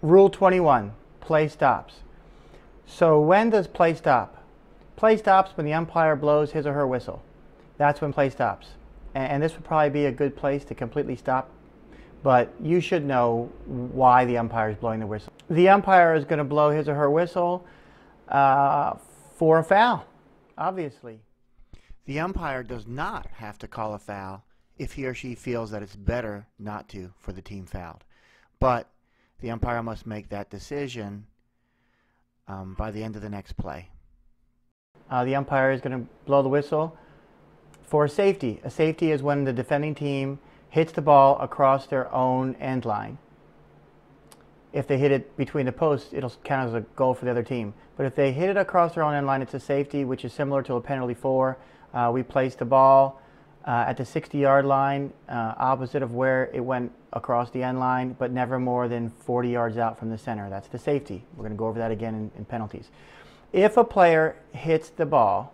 Rule 21, play stops. So when does play stop? Play stops when the umpire blows his or her whistle. That's when play stops. And this would probably be a good place to completely stop, but you should know why the umpire is blowing the whistle. The umpire is going to blow his or her whistle for a foul, obviously. The umpire does not have to call a foul if he or she feels that it's better not to for the team fouled. But the umpire must make that decision by the end of the next play. The umpire is going to blow the whistle for a safety. A safety is when the defending team hits the ball across their own end line. If they hit it between the posts, it'll count as a goal for the other team. But if they hit it across their own end line, it's a safety, which is similar to a penalty for. We place the ball at the 60-yard line, opposite of where it went across the end line, but never more than 40 yards out from the center. That's the safety. We're going to go over that again in penalties. If a player hits the ball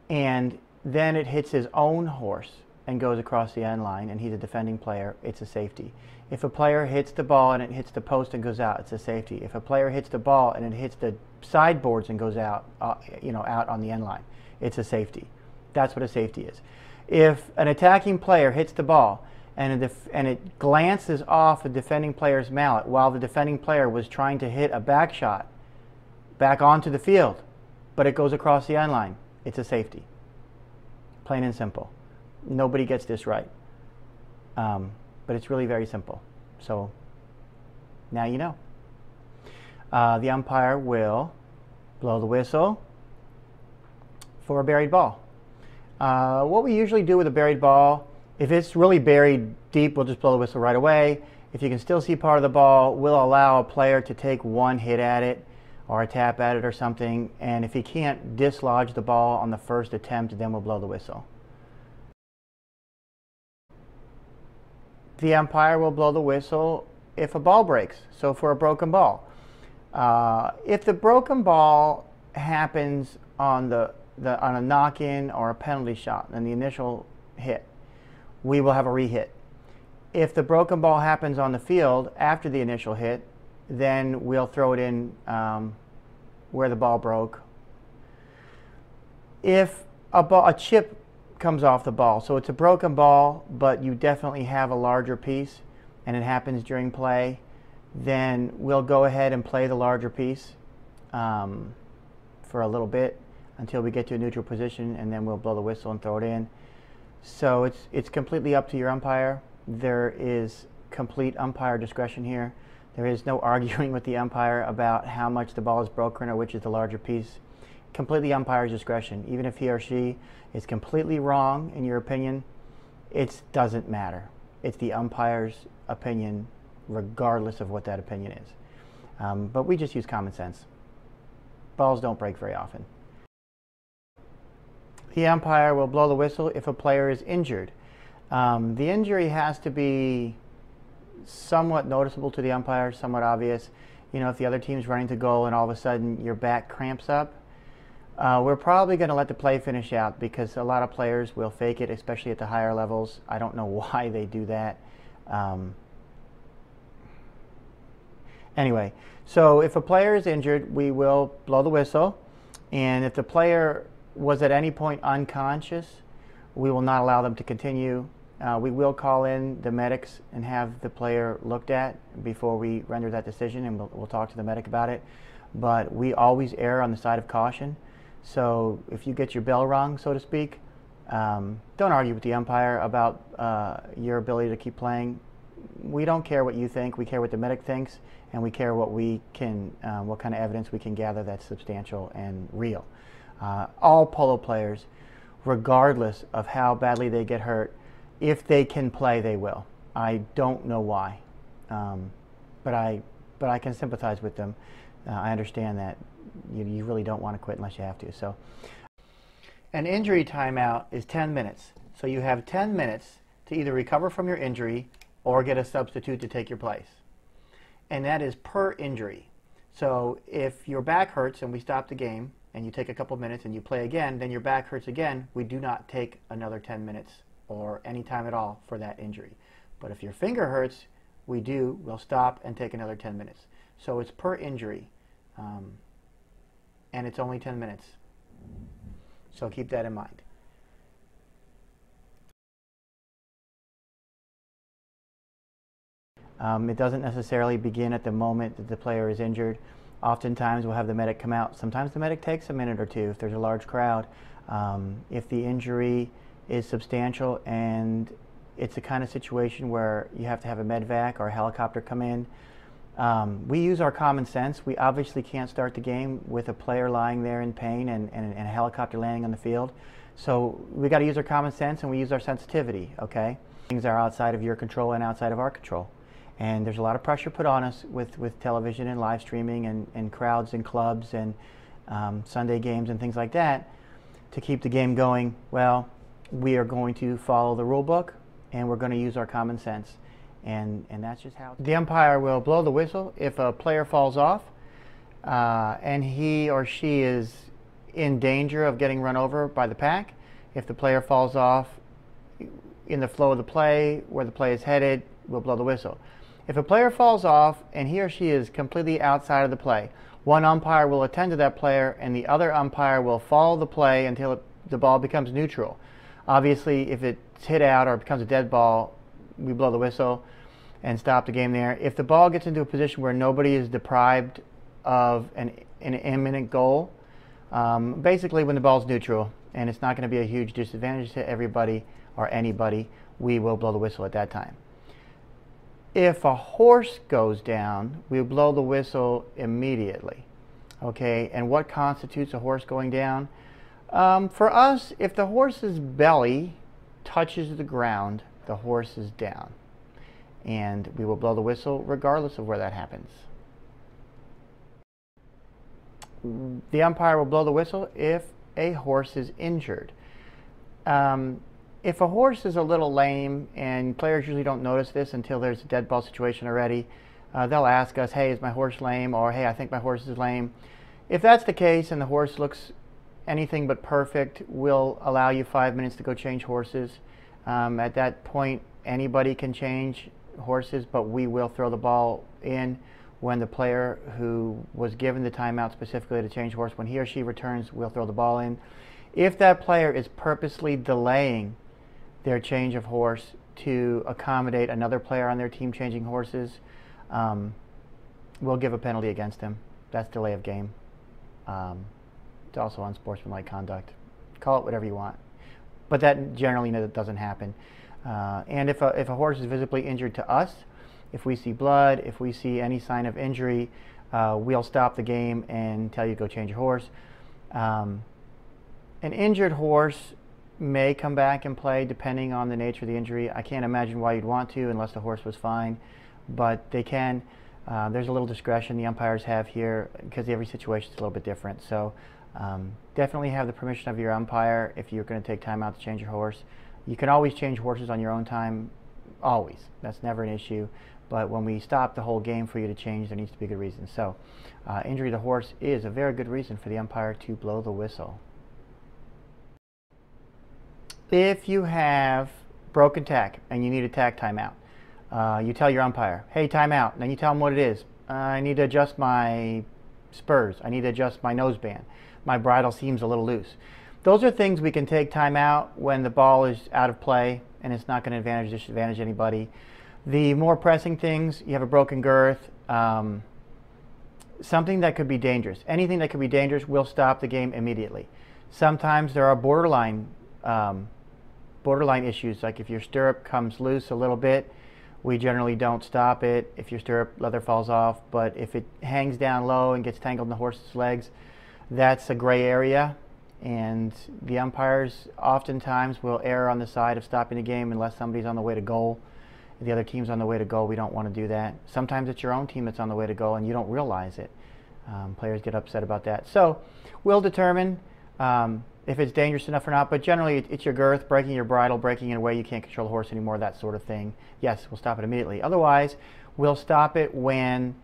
and then it hits his own horse and goes across the end line and he's a defending player, it's a safety. If a player hits the ball and it hits the post and goes out, it's a safety. If a player hits the ball and it hits the sideboards and goes out, out on the end line, it's a safety. That's what a safety is. If an attacking player hits the ball and it glances off the defending player's mallet while the defending player was trying to hit a back shot back onto the field, but it goes across the end line, it's a safety. Plain and simple. Nobody gets this right. But it's really very simple. So now you know. The umpire will blow the whistle for a buried ball. What we usually do with a buried ball, if it's really buried deep, we'll just blow the whistle right away. If you can still see part of the ball, we'll allow a player to take one hit at it or a tap at it or something. And if he can't dislodge the ball on the first attempt, then we'll blow the whistle. The umpire will blow the whistle if a ball breaks, so for a broken ball. If the broken ball happens on on a knock-in or a penalty shot and the initial hit, we will have a re-hit. If the broken ball happens on the field after the initial hit, then we'll throw it in where the ball broke. If a chip comes off the ball, so it's a broken ball, but you definitely have a larger piece, and it happens during play, then we'll go ahead and play the larger piece for a little bit until we get to a neutral position, and then we'll blow the whistle and throw it in. So it's completely up to your umpire. There is complete umpire discretion here. There is no arguing with the umpire about how much the ball is broken or which is the larger piece. Completely umpire's discretion. Even if he or she is completely wrong in your opinion, it doesn't matter. It's the umpire's opinion regardless of what that opinion is. But we just use common sense. Balls don't break very often. The umpire will blow the whistle if a player is injured. The injury has to be somewhat noticeable to the umpire, somewhat obvious. You know, if the other team's running to goal and all of a sudden your back cramps up, we're probably going to let the play finish out because a lot of players will fake it, especially at the higher levels. I don't know why they do that. Anyway, so if a player is injured, we will blow the whistle. And if the player was at any point unconscious, we will not allow them to continue. We will call in the medics and have the player looked at before we render that decision, and we'll talk to the medic about it. But we always err on the side of caution. So if you get your bell rung, so to speak, don't argue with the umpire about your ability to keep playing. We don't care what you think. We care what the medic thinks, and we care what what kind of evidence we can gather that's substantial and real. All polo players, regardless of how badly they get hurt, if they can play, they will. I don't know why, but I can sympathize with them. I understand that you really don't want to quit unless you have to. So, an injury timeout is 10 minutes. So you have 10 minutes to either recover from your injury or get a substitute to take your place. And that is per injury. So if your back hurts and we stop the game and you take a couple minutes and you play again, then your back hurts again, we do not take another 10 minutes or any time at all for that injury. But if your finger hurts, we'll stop and take another 10 minutes. So it's per injury, and it's only 10 minutes. So keep that in mind. It doesn't necessarily begin at the moment that the player is injured. Oftentimes we'll have the medic come out. Sometimes the medic takes a minute or two if there's a large crowd. If the injury is substantial and it's the kind of situation where you have to have a medvac or a helicopter come in, we use our common sense. We obviously can't start the game with a player lying there in pain and a helicopter landing on the field. So we got to use our common sense and we use our sensitivity, okay? Things are outside of your control and outside of our control. And there's a lot of pressure put on us with television and live streaming and crowds and clubs and Sunday games and things like that to keep the game going. Well, we are going to follow the rule book and we're going to use our common sense. And that's just how. The umpire will blow the whistle if a player falls off and he or she is in danger of getting run over by the pack. If the player falls off in the flow of the play, where the play is headed, we'll blow the whistle. If a player falls off and he or she is completely outside of the play, one umpire will attend to that player and the other umpire will follow the play until the ball becomes neutral. Obviously, if it's hit out or becomes a dead ball, we blow the whistle and stop the game there. If the ball gets into a position where nobody is deprived of an imminent goal, basically when the ball's neutral and it's not going to be a huge disadvantage to everybody or anybody, we will blow the whistle at that time. If a horse goes down, we blow the whistle immediately. Okay, and what constitutes a horse going down? For us, if the horse's belly touches the ground, the horse is down. And we will blow the whistle regardless of where that happens. The umpire will blow the whistle if a horse is injured. If a horse is a little lame, and players usually don't notice this until there's a dead ball situation already, they'll ask us, hey, is my horse lame? Or, hey, I think my horse is lame. If that's the case and the horse looks anything but perfect, we'll allow you 5 minutes to go change horses. At that point, anybody can change horses, but we will throw the ball in when the player who was given the timeout specifically to change horse, when he or she returns, we'll throw the ball in. If that player is purposely delaying their change of horse to accommodate another player on their team changing horses, we'll give a penalty against him. That's delay of game. It's also unsportsmanlike conduct. Call it whatever you want. But that generally doesn't happen. And if a horse is visibly injured to us, if we see blood, if we see any sign of injury, we'll stop the game and tell you to go change your horse. An injured horse may come back and play depending on the nature of the injury. I can't imagine why you'd want to unless the horse was fine, but they can. There's a little discretion the umpires have here because every situation is a little bit different. So definitely have the permission of your umpire if you're going to take time out to change your horse. You can always change horses on your own time, always. That's never an issue. But when we stop the whole game for you to change, there needs to be a good reason. So injury to the horse is a very good reason for the umpire to blow the whistle. If you have broken tack and you need a tack timeout, you tell your umpire, hey, timeout. And then you tell them what it is. I need to adjust my spurs. I need to adjust my noseband. My bridle seems a little loose. Those are things we can take timeout when the ball is out of play and it's not going to advantage or disadvantage anybody. The more pressing things, you have a broken girth, something that could be dangerous. Anything that could be dangerous, we'll stop the game immediately. Sometimes there are borderline issues, like if your stirrup comes loose a little bit, we generally don't stop it if your stirrup leather falls off. But if it hangs down low and gets tangled in the horse's legs, that's a gray area. And the umpires oftentimes will err on the side of stopping the game unless somebody's on the way to goal. The other team's on the way to goal. We don't want to do that. Sometimes it's your own team that's on the way to goal and you don't realize it. Players get upset about that. So we'll determine if it's dangerous enough or not, but generally it's your girth, breaking your bridle, breaking in a way you can't control the horse anymore, that sort of thing. Yes, we'll stop it immediately. Otherwise, we'll stop it when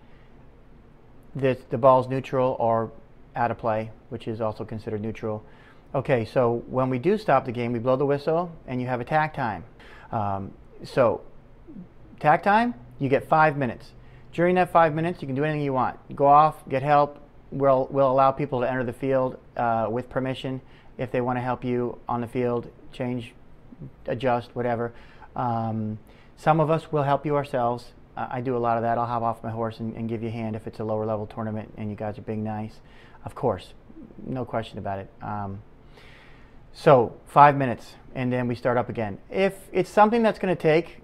the ball's neutral or out of play, which is also considered neutral. Okay, so when we do stop the game, we blow the whistle and you have attack time. So Tack time, you get 5 minutes. During that 5 minutes, you can do anything you want. Go off, get help. We'll allow people to enter the field with permission if they want to help you on the field, change, adjust, whatever. Some of us will help you ourselves. I do a lot of that. I'll hop off my horse and give you a hand if it's a lower level tournament and you guys are being nice. Of course, no question about it. So 5 minutes, and then we start up again. If it's something that's going to take,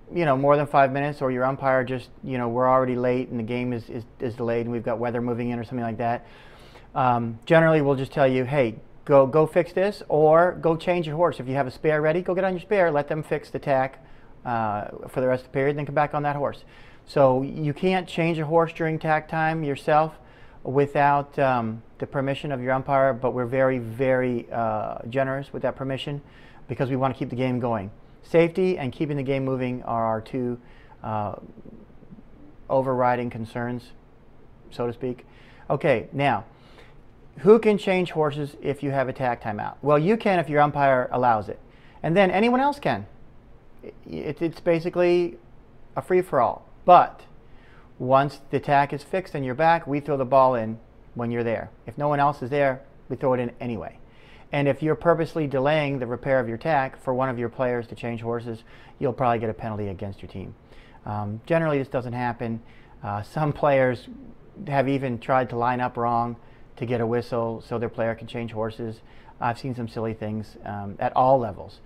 more than 5 minutes, or your umpire just, we're already late and the game is delayed and we've got weather moving in or something like that, generally we'll just tell you, hey, go fix this, or go change your horse. If you have a spare ready, go get on your spare, let them fix the tack for the rest of the period, then come back on that horse. So you can't change a horse during tack time yourself without the permission of your umpire, but we're very, very generous with that permission because we want to keep the game going. Safety and keeping the game moving are our two overriding concerns, so to speak. Okay, now, who can change horses if you have a tack timeout? Well, you can if your umpire allows it. And then anyone else can. It's basically a free-for-all. But once the tack is fixed and you're back, we throw the ball in when you're there. If no one else is there, we throw it in anyway. And if you're purposely delaying the repair of your tack for one of your players to change horses, you'll probably get a penalty against your team. Generally, this doesn't happen. Some players have even tried to line up wrong to get a whistle so their player can change horses. I've seen some silly things at all levels.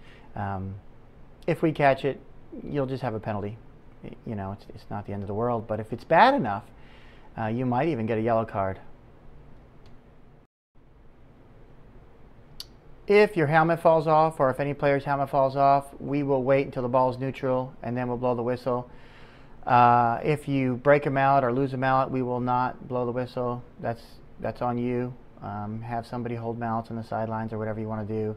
If we catch it, you'll just have a penalty. It's not the end of the world, but if it's bad enough, you might even get a yellow card. If your helmet falls off, or if any player's helmet falls off, we will wait until the ball's neutral and then we'll blow the whistle. If you break a mallet or lose a mallet, we will not blow the whistle. That's on you. Have somebody hold mallets on the sidelines or whatever you want to do.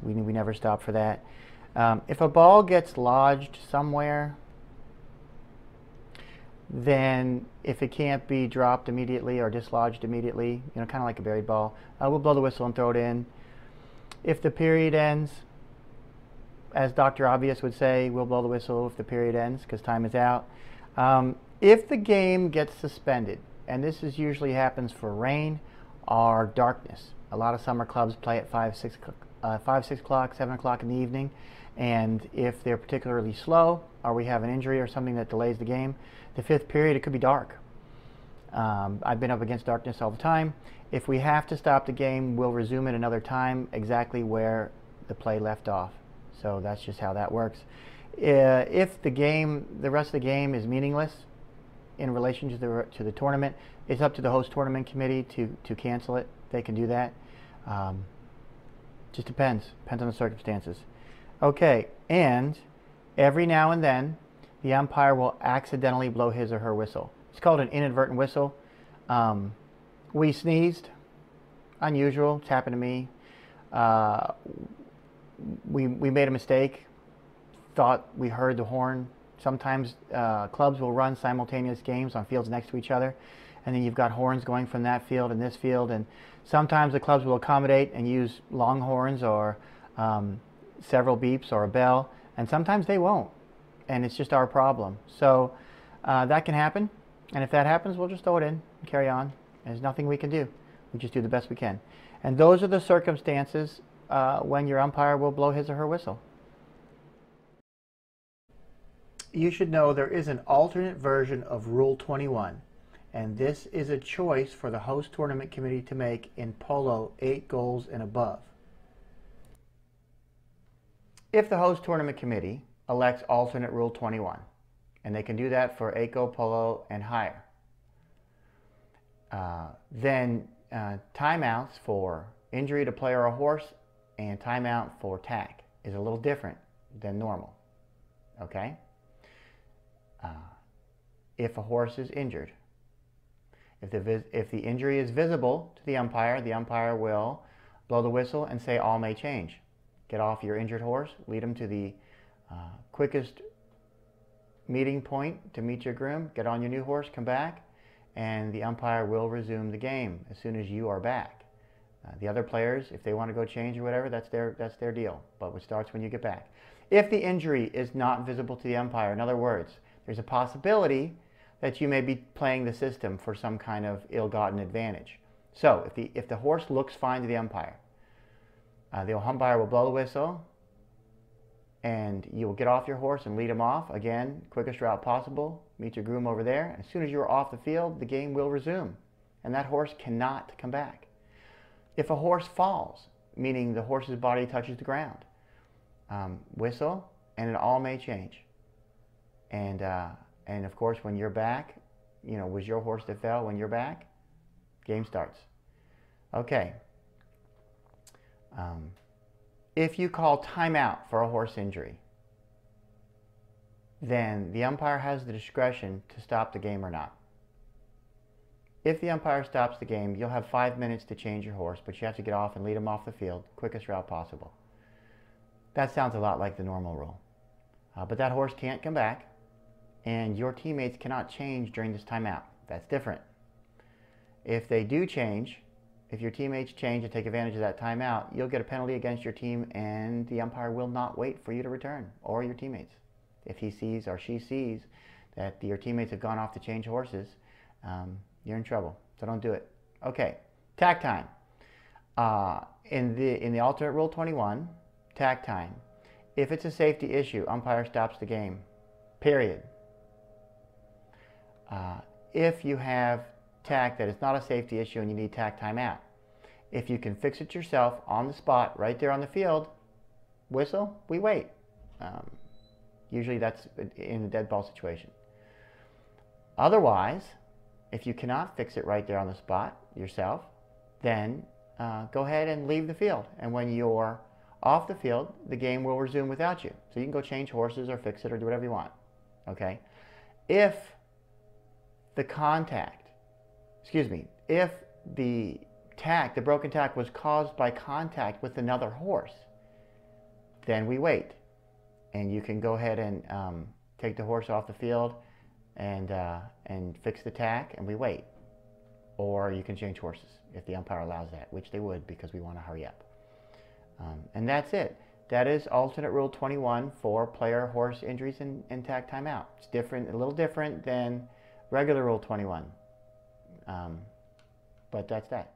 We never stop for that. If a ball gets lodged somewhere, then if it can't be dropped immediately or dislodged immediately, kind of like a buried ball, we'll blow the whistle and throw it in. If the period ends, as Dr. Obvious would say, we'll blow the whistle if the period ends because time is out. If the game gets suspended, and this usually happens for rain or darkness. A lot of summer clubs play at 5, 6 o'clock, 7 o'clock in the evening, and if they're particularly slow or we have an injury or something that delays the game, the fifth period, it could be dark. I've been up against darkness all the time. If we have to stop the game, we'll resume at another time exactly where the play left off. So that's just how that works. If the rest of the game is meaningless in relation to the tournament, it's up to the host tournament committee to cancel it. They can do that. Just depends on the circumstances. Okay, and every now and then, the umpire will accidentally blow his or her whistle. It's called an inadvertent whistle. We sneezed. Unusual. It's happened to me. We made a mistake. Thought we heard the horn. Sometimes clubs will run simultaneous games on fields next to each other, and then you've got horns going from that field and this field, and sometimes the clubs will accommodate and use long horns or several beeps or a bell, and sometimes they won't, and it's just our problem. So that can happen, and if that happens, we'll just throw it in and carry on. There's nothing we can do. We just do the best we can. And those are the circumstances when your umpire will blow his or her whistle. You should know there is an alternate version of Rule 21, and this is a choice for the host tournament committee to make in polo 8 goals and above. If the host tournament committee elects alternate Rule 21, and they can do that for 8-go polo and higher, then timeouts for injury to player or horse and timeout for tack is a little different than normal. Okay? If a horse is injured, if the injury is visible to the umpire will blow the whistle and say all may change. Get off your injured horse, lead him to the quickest meeting point to meet your groom, get on your new horse, come back, and the umpire will resume the game as soon as you are back. The other players, if they want to go change or whatever, that's their deal, but it starts when you get back. If the injury is not visible to the umpire, in other words, there's a possibility that you may be playing the system for some kind of ill-gotten advantage. So if the horse looks fine to the umpire, the umpire will blow the whistle, and you will get off your horse and lead him off. Again, quickest route possible. Meet your groom over there. As soon as you're off the field, the game will resume, and that horse cannot come back. If a horse falls, meaning the horse's body touches the ground, whistle, and it all may change. And of course, when you're back, was your horse that fell? When you're back, game starts. Okay. If you call timeout for a horse injury, then the umpire has the discretion to stop the game or not. If the umpire stops the game, you'll have 5 minutes to change your horse, but you have to get off and lead him off the field, quickest route possible. That sounds a lot like the normal rule. But that horse can't come back, and your teammates cannot change during this timeout. That's different. If they do change, if your teammates change and take advantage of that timeout, you'll get a penalty against your team, and the umpire will not wait for you to return, or your teammates. If he sees or she sees that your teammates have gone off to change horses, you're in trouble. So don't do it. Okay, tack time. In the alternate rule 21, tack time. If it's a safety issue, umpire stops the game. Period. If you have tack that is not a safety issue and you need tack timeout, if you can fix it yourself on the spot right there on the field, whistle, we wait. Usually that's in a dead ball situation. Otherwise, if you cannot fix it right there on the spot yourself, then go ahead and leave the field. And when you're off the field, the game will resume without you. So you can go change horses or fix it or do whatever you want. Okay? If the broken tack was caused by contact with another horse, then we wait. And you can go ahead and take the horse off the field and fix the tack, and we wait. Or you can change horses if the umpire allows that, which they would because we want to hurry up. And that's it. That is alternate rule 21 for player horse injuries and tack timeout. It's different, a little different than regular rule 21. But that's that.